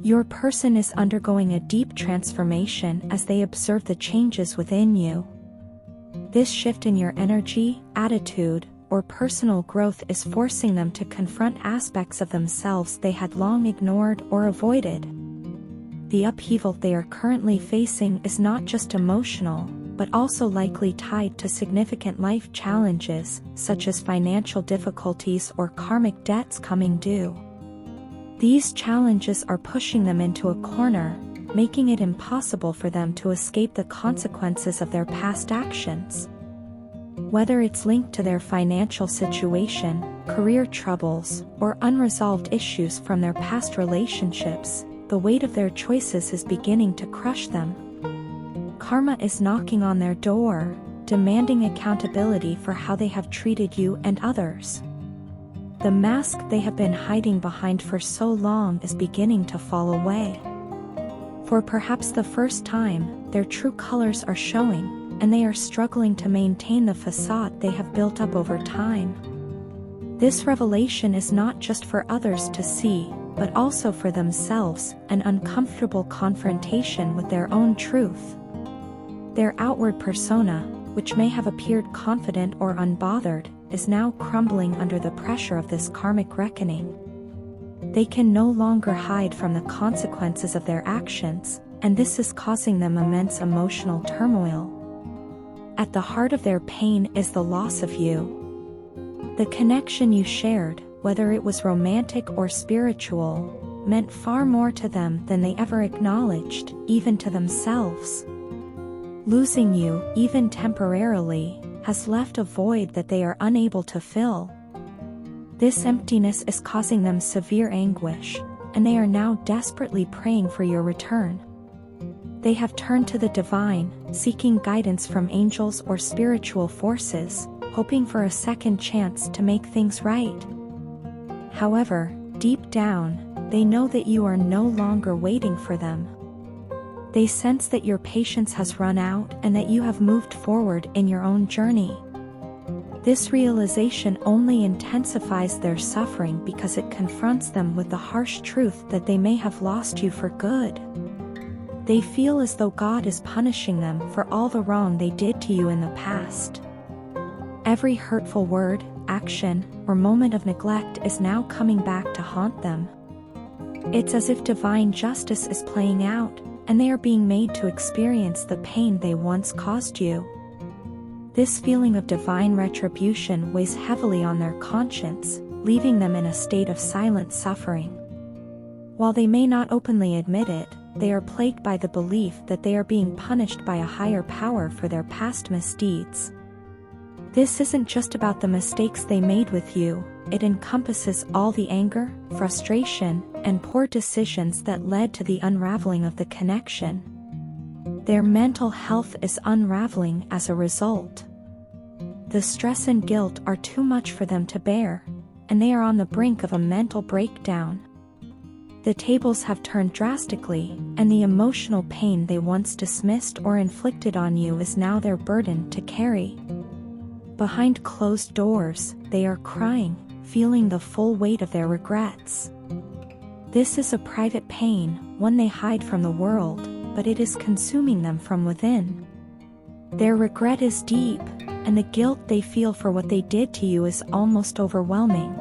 Your person is undergoing a deep transformation as they observe the changes within you. This shift in your energy, attitude, or personal growth is forcing them to confront aspects of themselves they had long ignored or avoided. The upheaval they are currently facing is not just emotional, but also likely tied to significant life challenges, such as financial difficulties or karmic debts coming due. These challenges are pushing them into a corner, making it impossible for them to escape the consequences of their past actions. Whether it's linked to their financial situation, career troubles, or unresolved issues from their past relationships, the weight of their choices is beginning to crush them. Karma is knocking on their door, demanding accountability for how they have treated you and others. The mask they have been hiding behind for so long is beginning to fall away. For perhaps the first time, their true colors are showing, and they are struggling to maintain the facade they have built up over time. This revelation is not just for others to see, but also for themselves, an uncomfortable confrontation with their own truth. Their outward persona, which may have appeared confident or unbothered, is now crumbling under the pressure of this karmic reckoning. They can no longer hide from the consequences of their actions, and this is causing them immense emotional turmoil. At the heart of their pain is the loss of you. The connection you shared, whether it was romantic or spiritual, meant far more to them than they ever acknowledged, even to themselves. Losing you, even temporarily, has left a void that they are unable to fill. This emptiness is causing them severe anguish, and they are now desperately praying for your return. They have turned to the divine, seeking guidance from angels or spiritual forces, hoping for a second chance to make things right. However, deep down, they know that you are no longer waiting for them. They sense that your patience has run out and that you have moved forward in your own journey. This realization only intensifies their suffering because it confronts them with the harsh truth that they may have lost you for good. They feel as though God is punishing them for all the wrong they did to you in the past. Every hurtful word, action, or moment of neglect is now coming back to haunt them. It's as if divine justice is playing out, and they are being made to experience the pain they once caused you. This feeling of divine retribution weighs heavily on their conscience, leaving them in a state of silent suffering. While they may not openly admit it, they are plagued by the belief that they are being punished by a higher power for their past misdeeds. This isn't just about the mistakes they made with you, it encompasses all the anger, frustration, and poor decisions that led to the unraveling of the connection. Their mental health is unraveling as a result. The stress and guilt are too much for them to bear, and they are on the brink of a mental breakdown. The tables have turned drastically, and the emotional pain they once dismissed or inflicted on you is now their burden to carry. Behind closed doors, they are crying, feeling the full weight of their regrets. This is a private pain, one they hide from the world, but it is consuming them from within. Their regret is deep, and the guilt they feel for what they did to you is almost overwhelming.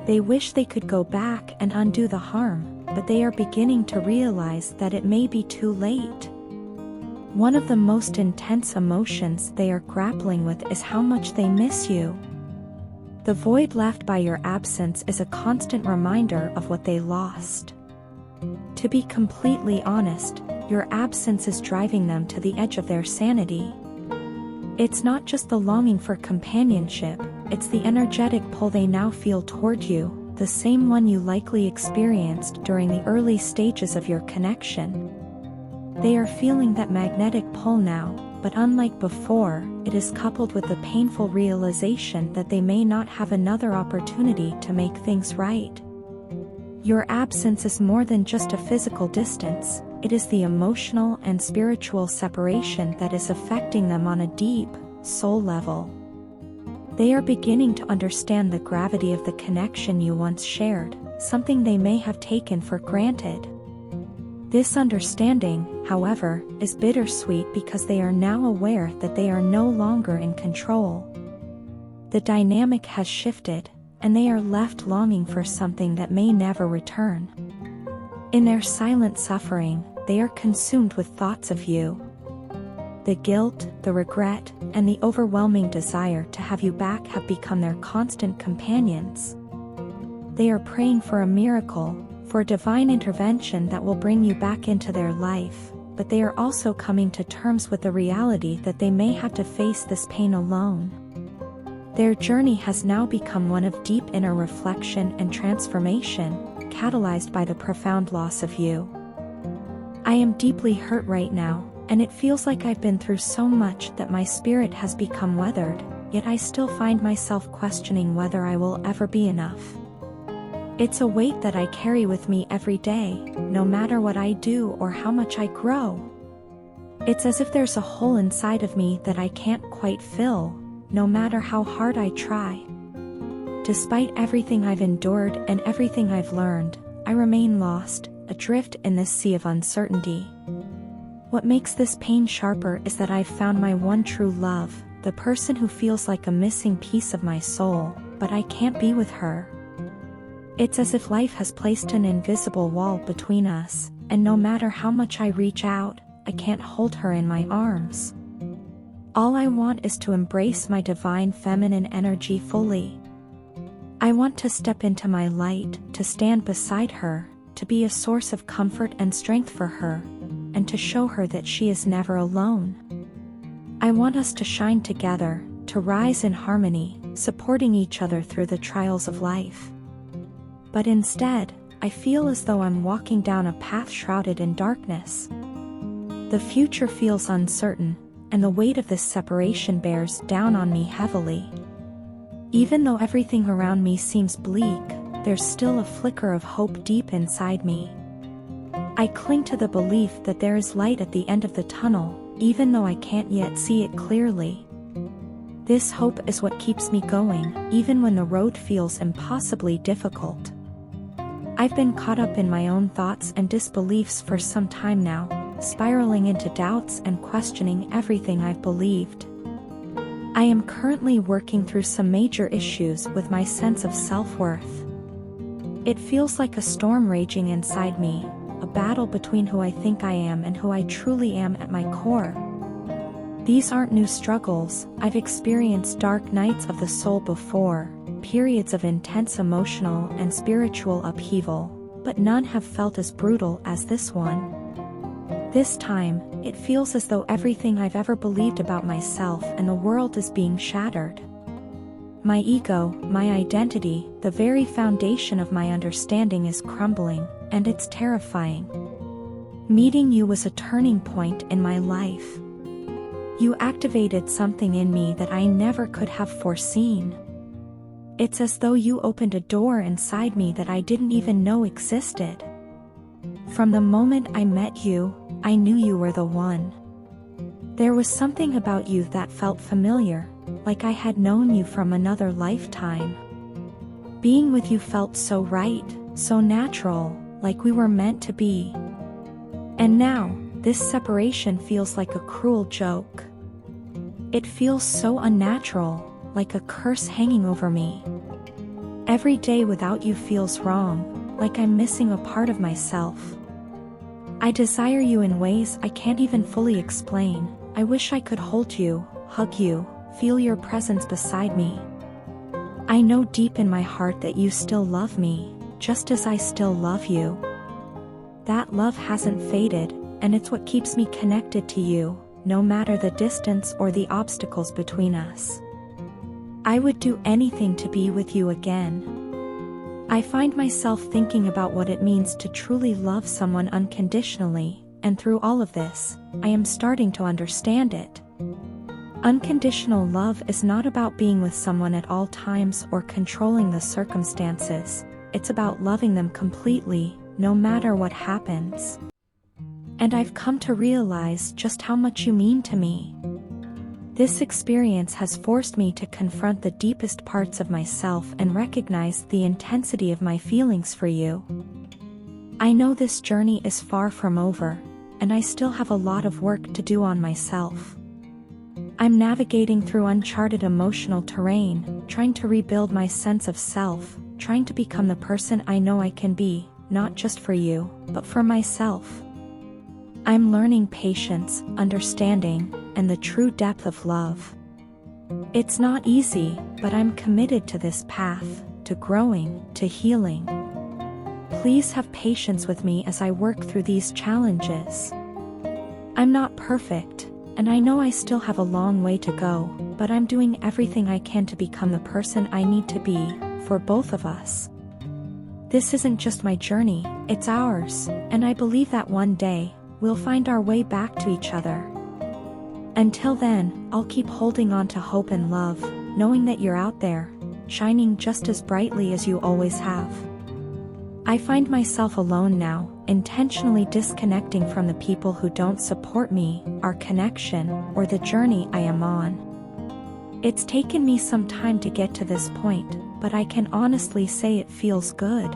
They wish they could go back and undo the harm, but they are beginning to realize that it may be too late. One of the most intense emotions they are grappling with is how much they miss you. The void left by your absence is a constant reminder of what they lost. To be completely honest, your absence is driving them to the edge of their sanity. It's not just the longing for companionship, it's the energetic pull they now feel toward you, the same one you likely experienced during the early stages of your connection. They are feeling that magnetic pull now, but unlike before, it is coupled with the painful realization that they may not have another opportunity to make things right. Your absence is more than just a physical distance, it is the emotional and spiritual separation that is affecting them on a deep, soul level. They are beginning to understand the gravity of the connection you once shared, something they may have taken for granted. This understanding, however, is bittersweet because they are now aware that they are no longer in control. The dynamic has shifted, and they are left longing for something that may never return. In their silent suffering, they are consumed with thoughts of you. The guilt, the regret, and the overwhelming desire to have you back have become their constant companions. They are praying for a miracle, for a divine intervention that will bring you back into their life, but they are also coming to terms with the reality that they may have to face this pain alone. Their journey has now become one of deep inner reflection and transformation, catalyzed by the profound loss of you. I am deeply hurt right now, and it feels like I've been through so much that my spirit has become weathered, yet I still find myself questioning whether I will ever be enough. It's a weight that I carry with me every day, no matter what I do or how much I grow. It's as if there's a hole inside of me that I can't quite fill, no matter how hard I try. Despite everything I've endured and everything I've learned, I remain lost, adrift in this sea of uncertainty. What makes this pain sharper is that I've found my one true love, the person who feels like a missing piece of my soul, but I can't be with her. It's as if life has placed an invisible wall between us, and no matter how much I reach out, I can't hold her in my arms. All I want is to embrace my divine feminine energy fully. I want to step into my light, to stand beside her, to be a source of comfort and strength for her, and to show her that she is never alone. I want us to shine together, to rise in harmony, supporting each other through the trials of life. But instead, I feel as though I'm walking down a path shrouded in darkness. The future feels uncertain, and the weight of this separation bears down on me heavily. Even though everything around me seems bleak, there's still a flicker of hope deep inside me. I cling to the belief that there is light at the end of the tunnel, even though I can't yet see it clearly. This hope is what keeps me going, even when the road feels impossibly difficult. I've been caught up in my own thoughts and disbeliefs for some time now, spiraling into doubts and questioning everything I've believed. I am currently working through some major issues with my sense of self-worth. It feels like a storm raging inside me, a battle between who I think I am and who I truly am at my core. These aren't new struggles. I've experienced dark nights of the soul before, periods of intense emotional and spiritual upheaval, but none have felt as brutal as this one. This time, it feels as though everything I've ever believed about myself and the world is being shattered. My ego, my identity, the very foundation of my understanding is crumbling, and it's terrifying. Meeting you was a turning point in my life. You activated something in me that I never could have foreseen. It's as though you opened a door inside me that I didn't even know existed. From the moment I met you, I knew you were the one. There was something about you that felt familiar, like I had known you from another lifetime. Being with you felt so right, so natural, like we were meant to be. And now, this separation feels like a cruel joke. It feels so unnatural, like a curse hanging over me. Every day without you feels wrong, like I'm missing a part of myself. I desire you in ways I can't even fully explain. I wish I could hold you, hug you, feel your presence beside me. I know deep in my heart that you still love me, just as I still love you. That love hasn't faded, and it's what keeps me connected to you, no matter the distance or the obstacles between us. I would do anything to be with you again. I find myself thinking about what it means to truly love someone unconditionally, and through all of this, I am starting to understand it. Unconditional love is not about being with someone at all times or controlling the circumstances. It's about loving them completely, no matter what happens. And I've come to realize just how much you mean to me. This experience has forced me to confront the deepest parts of myself and recognize the intensity of my feelings for you. I know this journey is far from over, and I still have a lot of work to do on myself. I'm navigating through uncharted emotional terrain, trying to rebuild my sense of self, trying to become the person I know I can be, not just for you, but for myself. I'm learning patience, understanding, and the true depth of love. It's not easy, but I'm committed to this path, to growing, to healing. Please have patience with me as I work through these challenges. I'm not perfect, and I know I still have a long way to go, but I'm doing everything I can to become the person I need to be, for both of us. This isn't just my journey, it's ours, and I believe that one day, we'll find our way back to each other. Until then, I'll keep holding on to hope and love, knowing that you're out there, shining just as brightly as you always have. I find myself alone now, intentionally disconnecting from the people who don't support me, our connection, or the journey I am on. It's taken me some time to get to this point, but I can honestly say it feels good.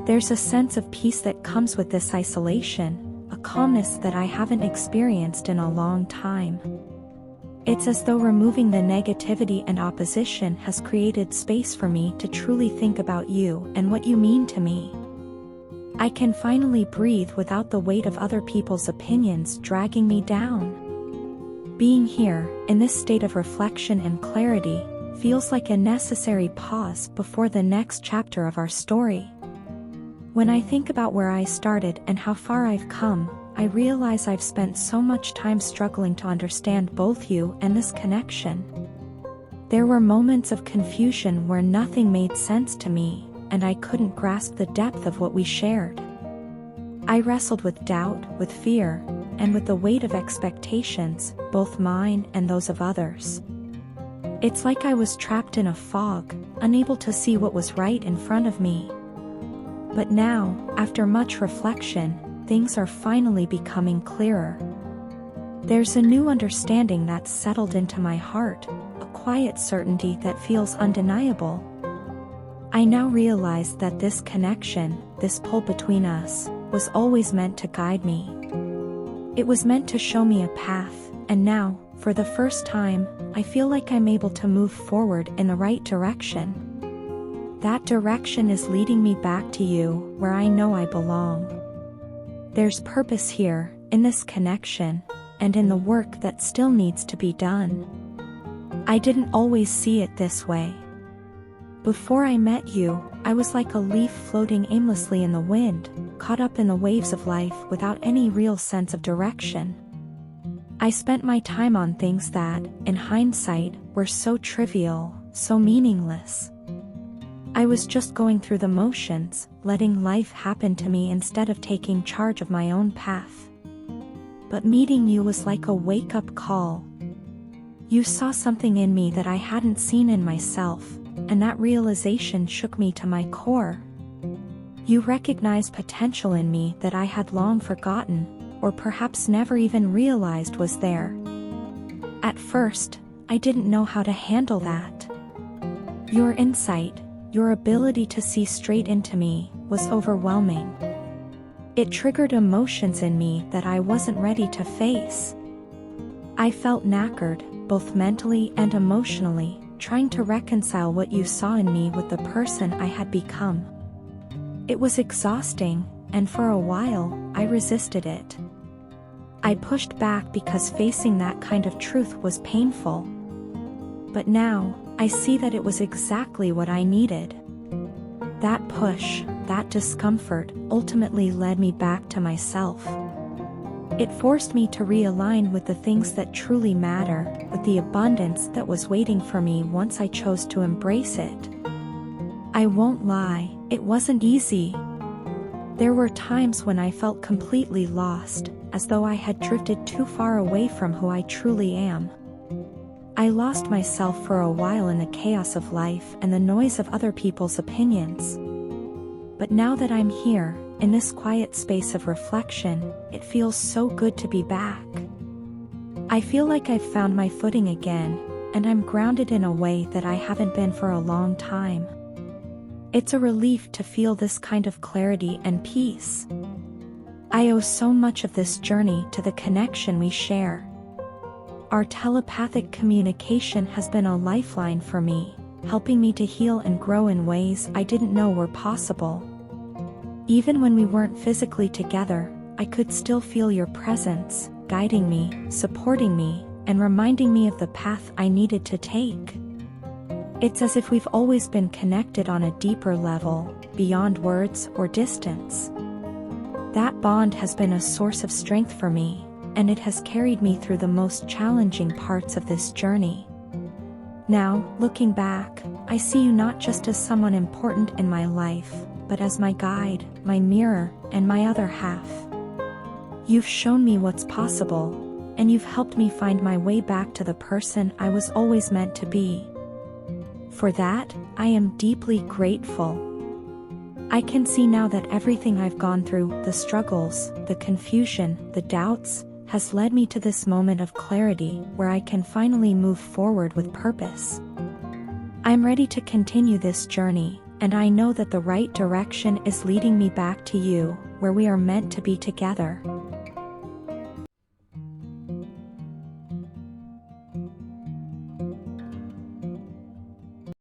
There's a sense of peace that comes with this isolation, a calmness that I haven't experienced in a long time. It's as though removing the negativity and opposition has created space for me to truly think about you and what you mean to me. I can finally breathe without the weight of other people's opinions dragging me down. Being here, in this state of reflection and clarity, feels like a necessary pause before the next chapter of our story. When I think about where I started and how far I've come, I realize I've spent so much time struggling to understand both you and this connection. There were moments of confusion where nothing made sense to me, and I couldn't grasp the depth of what we shared. I wrestled with doubt, with fear, and with the weight of expectations, both mine and those of others. It's like I was trapped in a fog, unable to see what was right in front of me. But now, after much reflection, things are finally becoming clearer. There's a new understanding that's settled into my heart, a quiet certainty that feels undeniable. I now realize that this connection, this pull between us, was always meant to guide me. It was meant to show me a path, and now, for the first time, I feel like I'm able to move forward in the right direction. That direction is leading me back to you, where I know I belong. There's purpose here, in this connection, and in the work that still needs to be done. I didn't always see it this way. Before I met you, I was like a leaf floating aimlessly in the wind, caught up in the waves of life without any real sense of direction. I spent my time on things that, in hindsight, were so trivial, so meaningless. I was just going through the motions, letting life happen to me instead of taking charge of my own path. But meeting you was like a wake-up call. You saw something in me that I hadn't seen in myself, and that realization shook me to my core. You recognized potential in me that I had long forgotten, or perhaps never even realized was there. At first, I didn't know how to handle that. Your insight, your ability to see straight into me, was overwhelming. It triggered emotions in me that I wasn't ready to face. I felt knackered, both mentally and emotionally, trying to reconcile what you saw in me with the person I had become. It was exhausting, and for a while, I resisted it. I pushed back because facing that kind of truth was painful. But now, I see that it was exactly what I needed. That push, that discomfort, ultimately led me back to myself. It forced me to realign with the things that truly matter, with the abundance that was waiting for me once I chose to embrace it. I won't lie, it wasn't easy. There were times when I felt completely lost, as though I had drifted too far away from who I truly am. I lost myself for a while in the chaos of life and the noise of other people's opinions. But now that I'm here, in this quiet space of reflection, it feels so good to be back. I feel like I've found my footing again, and I'm grounded in a way that I haven't been for a long time. It's a relief to feel this kind of clarity and peace. I owe so much of this journey to the connection we share. Our telepathic communication has been a lifeline for me, helping me to heal and grow in ways I didn't know were possible. Even when we weren't physically together, I could still feel your presence, guiding me, supporting me, and reminding me of the path I needed to take. It's as if we've always been connected on a deeper level, beyond words or distance. That bond has been a source of strength for me, and it has carried me through the most challenging parts of this journey. Now, looking back, I see you not just as someone important in my life, but as my guide, my mirror, and my other half. You've shown me what's possible, and you've helped me find my way back to the person I was always meant to be. For that, I am deeply grateful. I can see now that everything I've gone through, the struggles, the confusion, the doubts, has led me to this moment of clarity where I can finally move forward with purpose. I'm ready to continue this journey, and I know that the right direction is leading me back to you, where we are meant to be together.